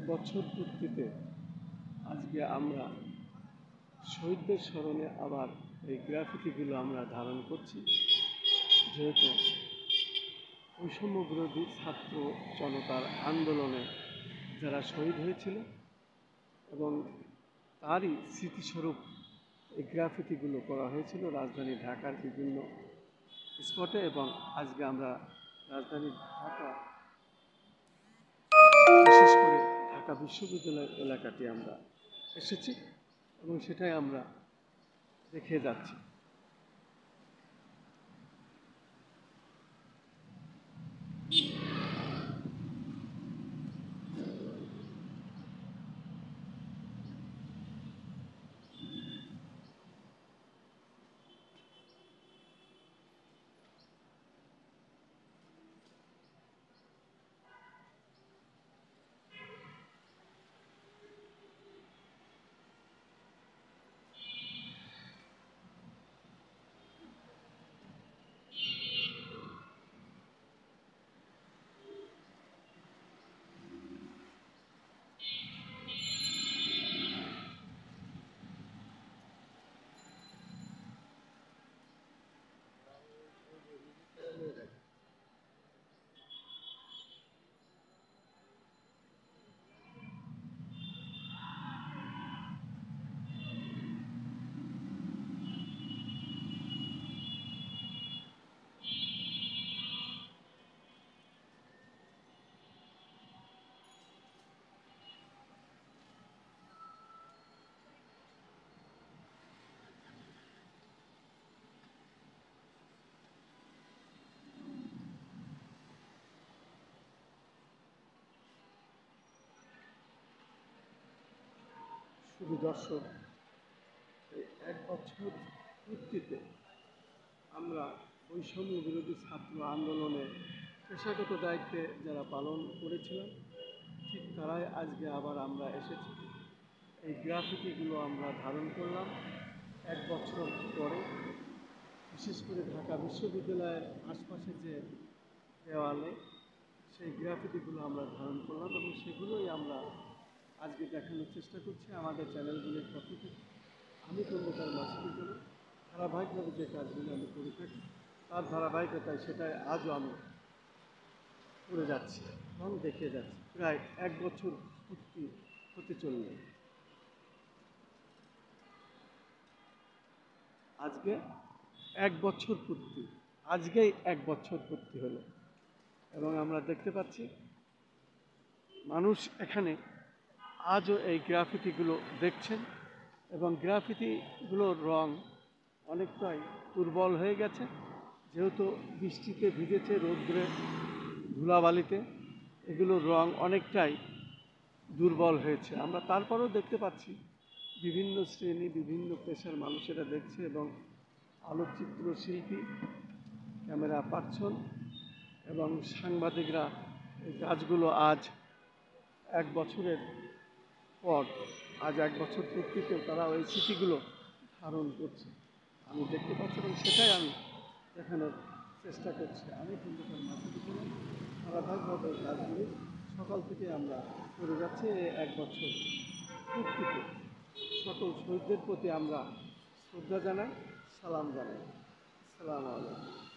বছর পূর্তিতে আজকে আমরা শহীদদের স্মরণে আবার এই গ্রাফিতিগুলো আমরা ধারণ করছি, যেহেতু বৈষম্য বিরোধী ছাত্র জনতার আন্দোলনে যারা শহীদ হয়েছিল এবং তারই স্মৃতিস্বরূপ এই গ্রাফিতিগুলো করা হয়েছিল রাজধানী ঢাকার বিভিন্ন স্পটে। এবং আজকে আমরা রাজধানী ঢাকা, বিশেষ করে ঢাকা বিশ্ববিদ্যালয় এলাকাটি আমরা এসেছি এবং সেটাই আমরা দেখে যাচ্ছি। শুধু দর্শক, এই এক বছর পূর্তিতে আমরা বৈষম্য বিরোধী ছাত্র আন্দোলনে পেশাগত দায়িত্বে যারা পালন করেছিলাম, ঠিক তারাই আজকে আবার আমরা এসেছি। এই গ্রাফিতিগুলো আমরা ধারণ করলাম এক বছর পরে, বিশেষ করে ঢাকা বিশ্ববিদ্যালয়ের আশপাশে যে দেওয়ালে সেই গ্রাফিতিগুলো আমরা ধারণ করলাম এবং সেগুলোই আমরা আজকে দেখানোর চেষ্টা করছি আমাদের চ্যানেলগুলির পক্ষ থেকে। আমি খন্দকার মাসুদুল জামান ধারাবাহিকভাবে যে কাজগুলো আমি করে থাকি তার ধারাবাহিকতায় সেটাই আজও আমি করে যাচ্ছি এবং দেখে যাচ্ছি। প্রায় এক বছর পূর্তি হতে চলল আজকে, এক বছর পূর্তি, আজকেই এক বছর পূর্তি হলো এবং আমরা দেখতে পাচ্ছি মানুষ এখানে আজও এই গ্রাফিতিগুলো দেখছেন এবং গ্রাফিতিগুলোর রং অনেকটাই দুর্বল হয়ে গেছে, যেহেতু বৃষ্টিতে ভিজেছে, রৌদ্রে, ধুলাবালিতে এগুলোর রং অনেকটাই দুর্বল হয়েছে। আমরা তারপরেও দেখতে পাচ্ছি বিভিন্ন শ্রেণী, বিভিন্ন পেশার মানুষেরা দেখছে এবং আলোকচিত্র শিল্পী, ক্যামেরা পার্সন এবং সাংবাদিকরা এই কাজগুলো আজ এক বছরের পর, আজ এক বছর পূর্তিতেও তারা ওই স্মৃতিগুলো ধারণ করছে। আমি দেখতে পাচ্ছি এবং সেটাই আমি দেখানোর চেষ্টা করছি। আমি কিন্তু ধারাবাহিকভাবে কাজগুলি সকাল থেকে আমরা করে যাচ্ছি। এই এক বছর পূর্তিতে সকল শহীদদের প্রতি আমরা শ্রদ্ধা জানাই, সালাম জানাই। আসসালামু আলাইকুম।